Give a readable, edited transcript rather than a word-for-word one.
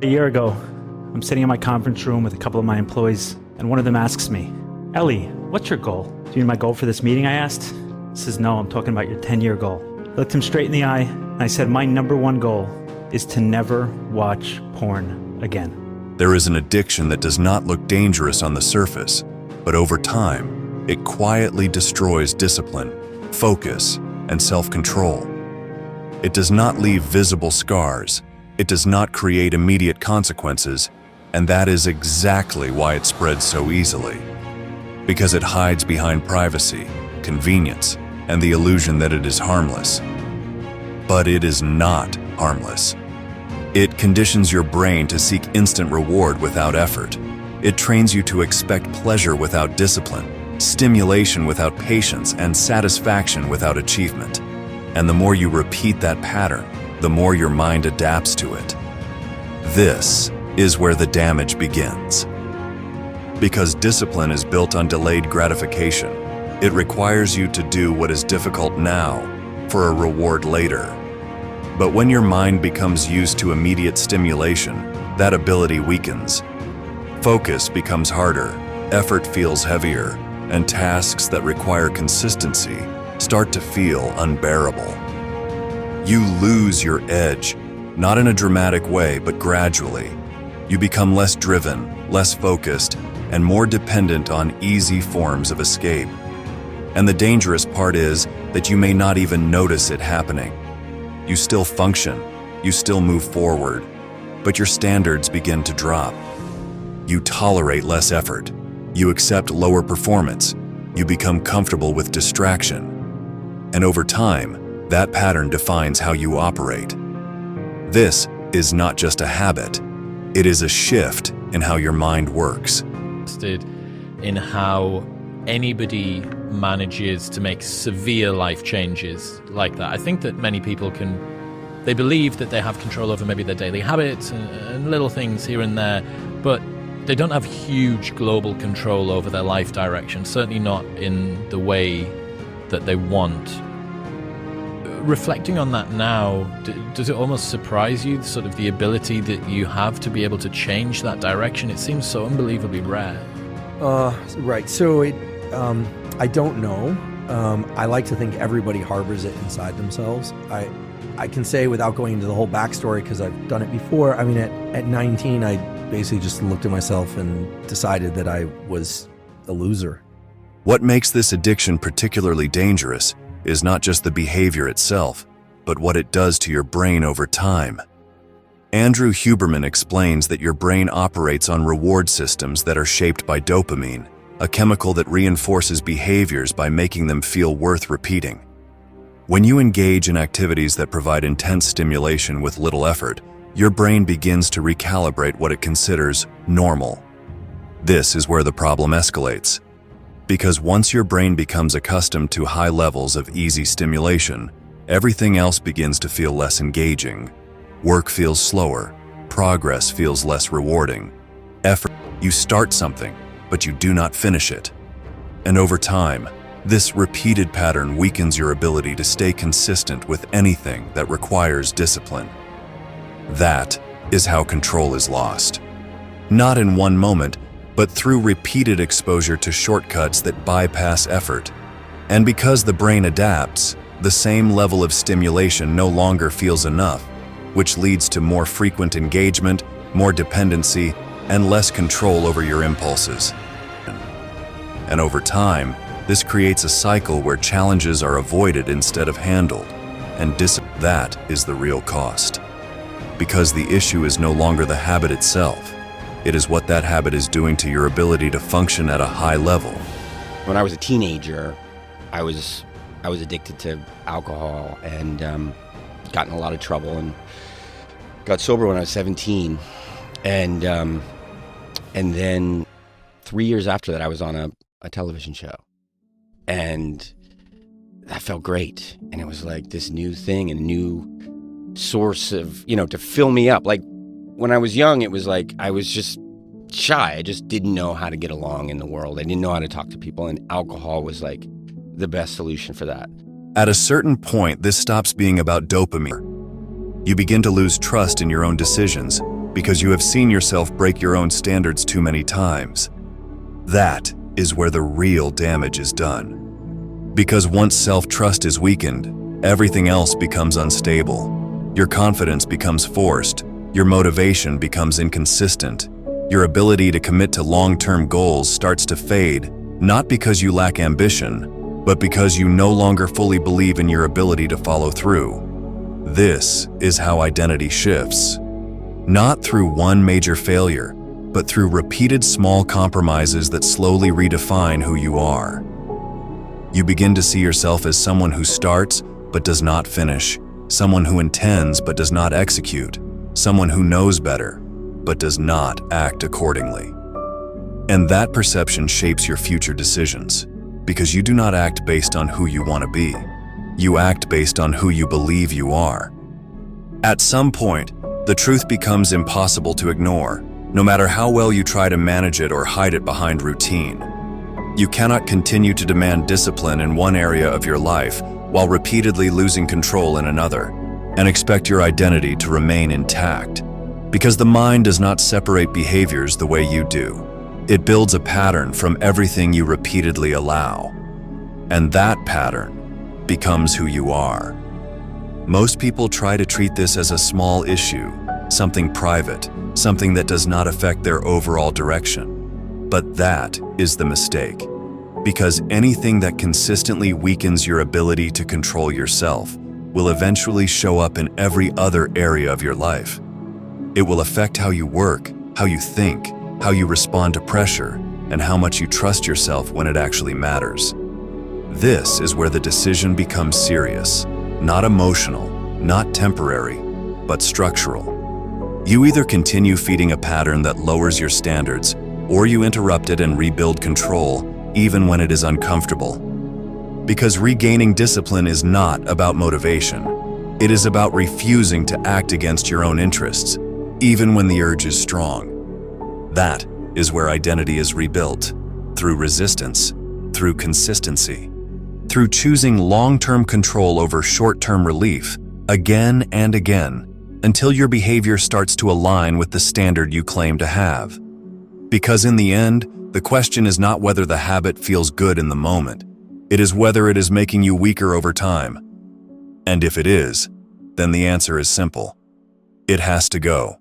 A year ago, I'm sitting in my conference room with a couple of my employees, and one of them asks me, "Ellie, what's your goal?" "Do you mean my goal for this meeting?" I asked. He says, "No, I'm talking about your 10-year goal." I looked him straight in the eye, and I said, "My number one goal is to never watch porn again." There is an addiction that does not look dangerous on the surface, but over time, it quietly destroys discipline, focus, and self-control. It does not leave visible scars. It does not create immediate consequences, and that is exactly why it spreads so easily. Because it hides behind privacy, convenience, and the illusion that it is harmless. But it is not harmless. It conditions your brain to seek instant reward without effort. It trains you to expect pleasure without discipline, stimulation without patience, and satisfaction without achievement. And the more you repeat that pattern, the more your mind adapts to it. This is where the damage begins. Because discipline is built on delayed gratification, it requires you to do what is difficult now for a reward later. But when your mind becomes used to immediate stimulation, that ability weakens. Focus becomes harder, effort feels heavier, and tasks that require consistency start to feel unbearable. You lose your edge, not in a dramatic way, but gradually. You become less driven, less focused, and more dependent on easy forms of escape. And the dangerous part is that you may not even notice it happening. You still function, you still move forward, but your standards begin to drop. You tolerate less effort, you accept lower performance, you become comfortable with distraction. And over time, that pattern defines how you operate. This is not just a habit, it is a shift in how your mind works. In how anybody manages to make severe life changes like that. I think that many people they believe that they have control over maybe their daily habits and little things here and there, but they don't have huge global control over their life direction, certainly not in the way that they want. Reflecting on that now, does it almost surprise you, sort of the ability that you have to be able to change that direction? It seems so unbelievably rare. Right. So I don't know. I like to think everybody harbors it inside themselves. I can say, without going into the whole backstory, because I've done it before, I mean, at 19, I basically just looked at myself and decided that I was a loser. What makes this addiction particularly dangerous is not just the behavior itself, but what it does to your brain over time. Andrew Huberman explains that your brain operates on reward systems that are shaped by dopamine, a chemical that reinforces behaviors by making them feel worth repeating. When you engage in activities that provide intense stimulation with little effort, your brain begins to recalibrate what it considers normal. This is where the problem escalates. Because once your brain becomes accustomed to high levels of easy stimulation, everything else begins to feel less engaging. Work feels slower, progress feels less rewarding. You start something, but you do not finish it. And over time, this repeated pattern weakens your ability to stay consistent with anything that requires discipline. That is how control is lost. Not in one moment, but through repeated exposure to shortcuts that bypass effort. And because the brain adapts, the same level of stimulation no longer feels enough, which leads to more frequent engagement, more dependency, and less control over your impulses. And over time, this creates a cycle where challenges are avoided instead of handled, and that is the real cost. Because the issue is no longer the habit itself, it is what that habit is doing to your ability to function at a high level. When I was a teenager, I was addicted to alcohol and got in a lot of trouble, and got sober when I was 17. And then 3 years after that, I was on a television show, and that felt great. And it was like this new thing and a new source of, to fill me up. Like, when I was young, it was like I was just shy. I just didn't know how to get along in the world. I didn't know how to talk to people, and alcohol was like the best solution for that. At a certain point, this stops being about dopamine. You begin to lose trust in your own decisions, because you have seen yourself break your own standards too many times. That is where the real damage is done. Because once self-trust is weakened, everything else becomes unstable. Your confidence becomes forced, your motivation becomes inconsistent, your ability to commit to long-term goals starts to fade, not because you lack ambition, but because you no longer fully believe in your ability to follow through. This is how identity shifts. Not through one major failure, but through repeated small compromises that slowly redefine who you are. You begin to see yourself as someone who starts but does not finish, someone who intends but does not execute, someone who knows better but does not act accordingly. And that perception shapes your future decisions, because you do not act based on who you want to be. You act based on who you believe you are. At some point, the truth becomes impossible to ignore, no matter how well you try to manage it or hide it behind routine. You cannot continue to demand discipline in one area of your life while repeatedly losing control in another, and expect your identity to remain intact. Because the mind does not separate behaviors the way you do. It builds a pattern from everything you repeatedly allow. And that pattern becomes who you are. Most people try to treat this as a small issue, something private, something that does not affect their overall direction. But that is the mistake. Because anything that consistently weakens your ability to control yourself will eventually show up in every other area of your life. It will affect how you work, how you think, how you respond to pressure, and how much you trust yourself when it actually matters. This is where the decision becomes serious, not emotional, not temporary, but structural. You either continue feeding a pattern that lowers your standards, or you interrupt it and rebuild control, even when it is uncomfortable. Because regaining discipline is not about motivation. It is about refusing to act against your own interests, even when the urge is strong. That is where identity is rebuilt, through resistance, through consistency, through choosing long-term control over short-term relief, again and again, until your behavior starts to align with the standard you claim to have. Because in the end, the question is not whether the habit feels good in the moment. It is whether it is making you weaker over time. And if it is, then the answer is simple. It has to go.